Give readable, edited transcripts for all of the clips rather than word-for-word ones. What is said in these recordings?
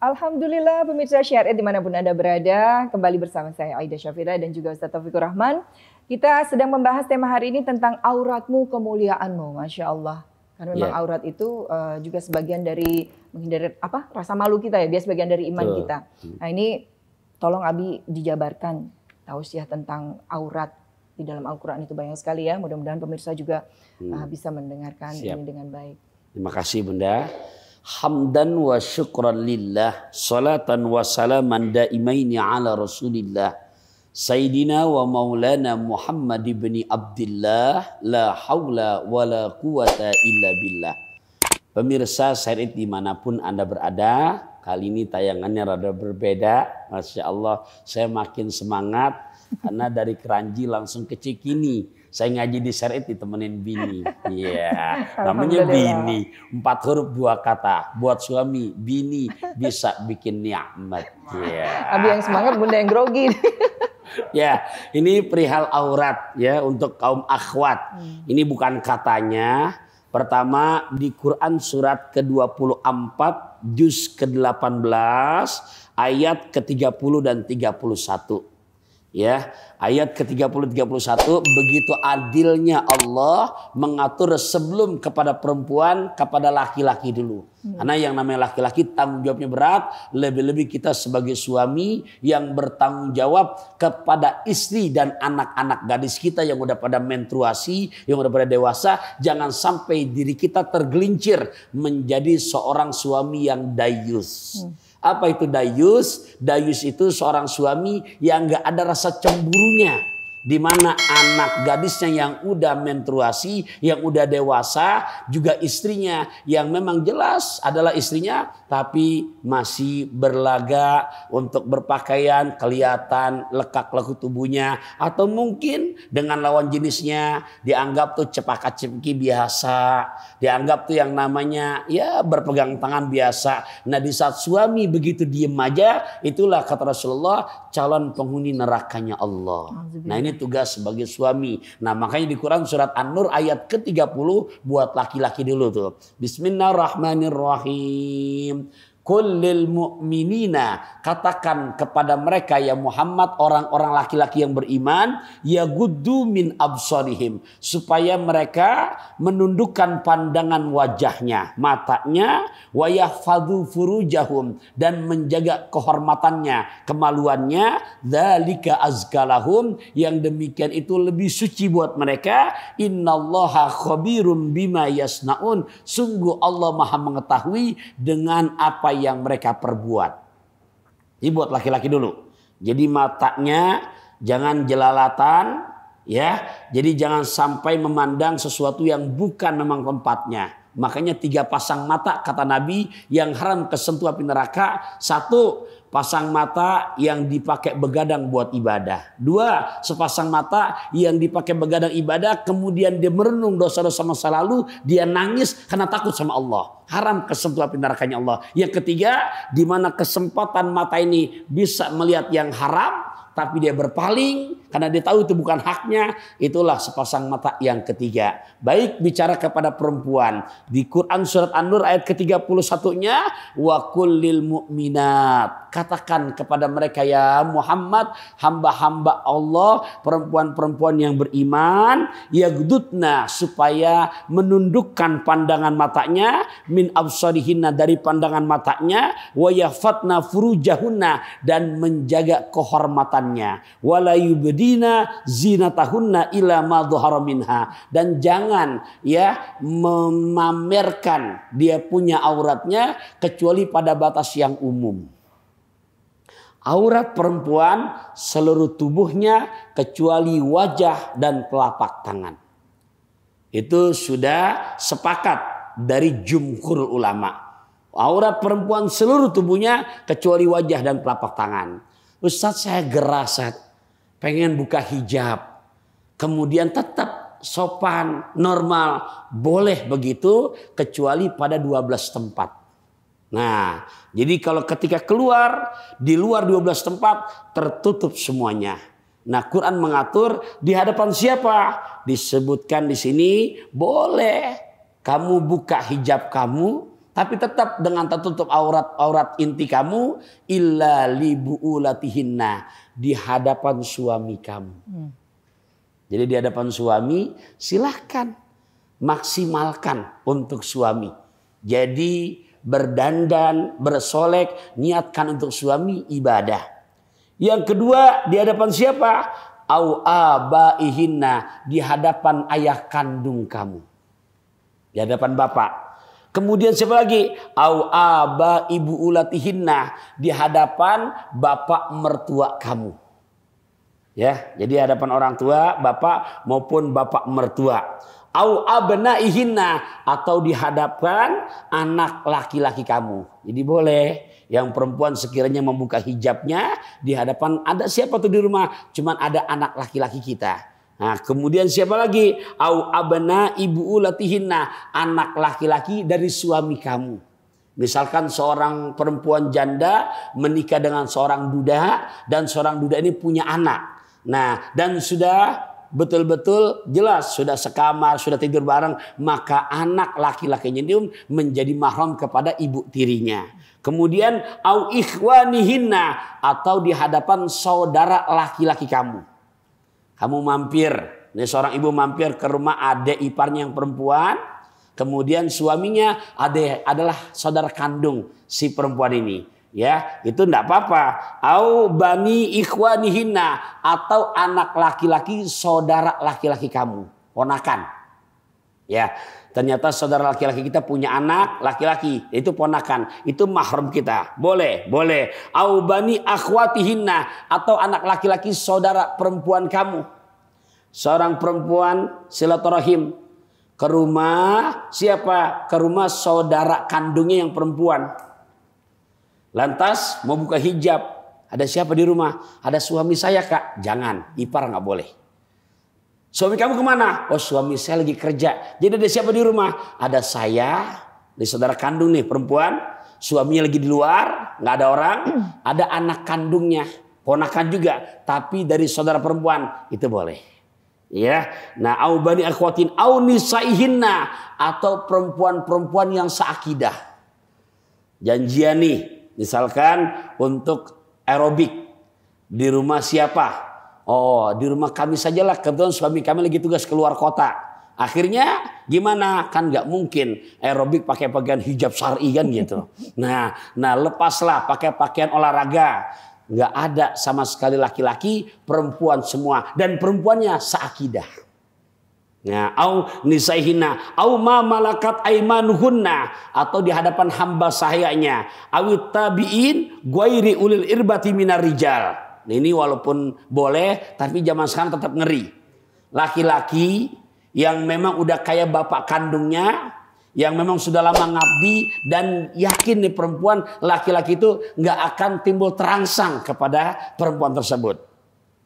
Alhamdulillah pemirsa Syariat dimanapun Anda berada, kembali bersama saya Aida Syafira dan juga Ustaz Taufikur Rahman. Kita sedang membahas tema hari ini tentang auratmu kemuliaanmu, Masya Allah. Karena memang aurat itu juga sebagian dari menghindari rasa malu kita ya, biasa sebagian dari iman kita. Nah ini tolong Abi dijabarkan tausiah tentang aurat di dalam Al-Quran itu banyak sekali ya. Mudah-mudahan pemirsa juga bisa mendengarkan ini dengan baik. Terima kasih Bunda. Hamdan wa syukran lillah, salatan wa salaman daimaini ala rasulillah, Sayyidina wa maulana Muhammad ibn Abdillah, la hawla wa la quwata illa billah. Pemirsa Syariat dimanapun Anda berada, kali ini tayangannya rada berbeda. Masya Allah, saya makin semangat karena dari Keranji langsung ke Cikini. Saya ngaji di Syariat ditemenin bini. Iya, namanya bini. 4 huruf 2 kata. Buat suami, bini bisa bikin nikmat. Iya. Abi yang semangat, Bunda yang grogi. Ya, ini perihal aurat ya untuk kaum akhwat. Ini bukan katanya. Pertama di Quran surat ke-24 juz ke-18 ayat ke-30 dan 31. Ya, ayat ke-30 31 begitu adilnya Allah mengatur sebelum kepada perempuan kepada laki-laki dulu. Karena yang namanya laki-laki tanggung jawabnya berat, lebih-lebih kita sebagai suami yang bertanggung jawab kepada istri dan anak-anak gadis kita yang udah pada menstruasi, yang udah pada dewasa, jangan sampai diri kita tergelincir menjadi seorang suami yang dayus. Apa itu dayus? Dayus itu seorang suami yang gak ada rasa cemburunya. Di mana anak gadisnya yang udah menstruasi, yang udah dewasa, juga istrinya yang memang jelas adalah istrinya, tapi masih berlaga untuk berpakaian, kelihatan lekak-lekuk tubuhnya, atau mungkin dengan lawan jenisnya dianggap tuh cepaka-cepiki biasa, dianggap tuh yang namanya ya berpegang tangan biasa. Nah di saat suami begitu diem aja, itulah kata Rasulullah calon penghuni nerakanya Allah. Nah ini tugas sebagai suami. Nah makanya di Quran surat An-Nur ayat ke-30 buat laki-laki dulu tuh. Bismillahirrahmanirrahim. Kullil mu'minina, katakan kepada mereka ya Muhammad, orang-orang laki-laki yang beriman, yaguddu min absarihim, supaya mereka menundukkan pandangan wajahnya, matanya, wa yahfadzu furujahum, dan menjaga kehormatannya, kemaluannya, dzalika azkalahum, yang demikian itu lebih suci buat mereka. Innallaha khabirum bima yasnaun, sungguh Allah Maha mengetahui dengan apa yang mereka perbuat. Ini buat laki-laki dulu. Jadi matanya jangan jelalatan, ya. Jadi jangan sampai memandang sesuatu yang bukan memang tempatnya. Makanya 3 pasang mata kata Nabi yang haram kesentuh api neraka. 1, pasang mata yang dipakai begadang buat ibadah. 2, sepasang mata yang dipakai begadang ibadah, kemudian dia merenung dosa-dosa masa lalu, dia nangis karena takut sama Allah. Haram kesentuh api nerakanya Allah. Yang ketiga, di mana kesempatan mata ini bisa melihat yang haram, tapi dia berpaling karena dia tahu itu bukan haknya, itulah sepasang mata yang ketiga. Baik bicara kepada perempuan, di Quran surat An-Nur ayat ke-31-nya, wa kullil mu'minat, katakan kepada mereka ya Muhammad, hamba-hamba Allah, perempuan-perempuan yang beriman, yagdudna, supaya menundukkan pandangan matanya, min absarihinna, dari pandangan matanya, wa yahfatna furujahunna, dan menjaga kehormatannya, wala yubdina zinatahunna ila ma dhahara minha, dan jangan ya memamerkan dia punya auratnya kecuali pada batas yang umum. Aurat perempuan seluruh tubuhnya kecuali wajah dan telapak tangan. Itu sudah sepakat dari jumhur ulama. Aurat perempuan seluruh tubuhnya kecuali wajah dan telapak tangan. Ustaz, saya gerasat, pengen buka hijab, kemudian tetap sopan, normal, boleh begitu kecuali pada 12 tempat. Nah, jadi kalau ketika keluar di luar 12 tempat tertutup semuanya. Nah, Quran mengatur di hadapan siapa? Disebutkan di sini boleh kamu buka hijab kamu, Tapi tetap dengan tertutup aurat inti kamu, illa li bu'ulatihinna, di hadapan suami kamu. Jadi di hadapan suami silahkan maksimalkan untuk suami. Jadi berdandan, bersolek, niatkan untuk suami ibadah. Yang kedua, di hadapan siapa? Au abaihinna, di hadapan ayah kandung kamu. Di hadapan bapak. Kemudian siapa lagi? Au aba ibu ulatihinna, di hadapan bapak mertua kamu. Ya, jadi hadapan orang tua, bapak maupun bapak mertua. Au abnaihinna, atau di hadapan anak laki-laki kamu. Jadi boleh yang perempuan sekiranya membuka hijabnya di hadapan, ada siapa tuh di rumah? Cuman ada anak laki-laki kita. Nah, kemudian siapa lagi? Au abna ibu ulatihinna, anak laki-laki dari suami kamu. Misalkan seorang perempuan janda menikah dengan seorang duda, dan seorang duda ini punya anak. Nah, dan sudah betul-betul jelas sudah sekamar, sudah tidur bareng, maka anak laki-lakinya ini menjadi mahram kepada ibu tirinya. Kemudian au ikhwanihinna, atau di hadapan saudara laki-laki kamu. Kamu mampir, ini seorang ibu mampir ke rumah adik iparnya yang perempuan, kemudian suaminya adalah saudara kandung si perempuan ini, ya itu tidak apa-apa. Au bani ikhwanihinna, atau anak laki-laki saudara laki-laki kamu, ponakan. Ya, ternyata saudara laki-laki kita punya anak laki-laki, itu ponakan, itu mahram kita, boleh. Au bani akhwatihinna, atau anak laki-laki saudara perempuan kamu. Seorang perempuan silaturahim ke rumah siapa? Ke rumah saudara kandungnya yang perempuan. Lantas mau buka hijab, ada siapa di rumah? Ada suami saya, Kak. Jangan, ipar nggak boleh. Suami kamu kemana? Oh, suami saya lagi kerja. Jadi ada siapa di rumah? Ada saya, di saudara kandung nih perempuan. Suaminya lagi di luar, nggak ada orang. Ada anak kandungnya, ponakan juga, tapi dari saudara perempuan, itu boleh. Ya, nah au bani akhwatin au nisaihinna, atau perempuan-perempuan yang seakidah. Janjian nih, misalkan untuk aerobik di rumah siapa? Oh, di rumah kami sajalah, kebetulan suami kami lagi tugas keluar kota. Akhirnya gimana? Kan nggak mungkin aerobik pakai pakaian hijab syar'i kan gitu. Nah lepaslah pakai pakaian olahraga. Nggak ada sama sekali laki-laki, perempuan semua, dan perempuannya seakidah. Nah, au nisaihina, au ma malakat aimanuhunna, atau di hadapan hamba sahayanya, awit tabiin ghairi ulil irbati minar rijal. Ini walaupun boleh, tapi zaman sekarang tetap ngeri. Laki-laki yang memang udah kayak bapak kandungnya, yang memang sudah lama ngabdi, dan yakin nih perempuan laki-laki itu nggak akan timbul terangsang kepada perempuan tersebut.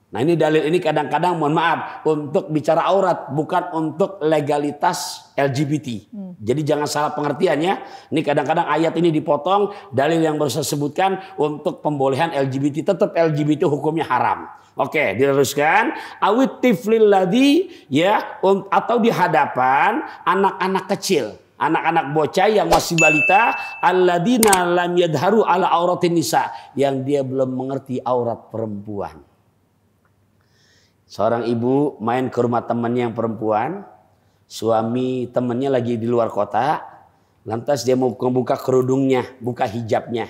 Nah ini dalil ini kadang-kadang mohon maaf untuk bicara aurat, bukan untuk legalitas LGBT. Jadi jangan salah pengertian ya. Ini kadang-kadang ayat ini dipotong, dalil yang baru saya sebutkan untuk pembolehan LGBT, tetap LGBT hukumnya haram. Oke, diteruskan. Awit tiflil ladzi, ya, atau di hadapan anak-anak kecil, anak-anak bocah yang masih balita, alladzina lam yadharu ala auratin nisa, yang dia belum mengerti aurat perempuan. Seorang ibu main ke rumah temannya yang perempuan, suami temannya lagi di luar kota, lantas dia mau membuka kerudungnya, buka hijabnya.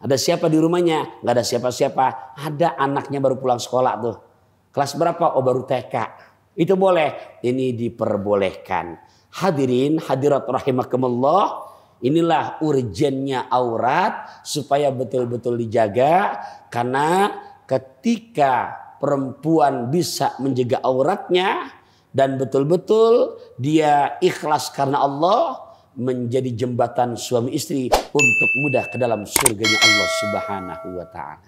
Ada siapa di rumahnya? Nggak ada siapa-siapa. Ada anaknya baru pulang sekolah tuh. Kelas berapa? Oh baru TK. Itu boleh. Ini diperbolehkan. Hadirin, hadirat rahimakumullah. Inilah urgennya aurat supaya betul-betul dijaga. Karena ketika perempuan bisa menjaga auratnya dan betul-betul dia ikhlas karena Allah, menjadi jembatan suami istri untuk mudah ke dalam surganya Allah Subhanahu wa ta'ala.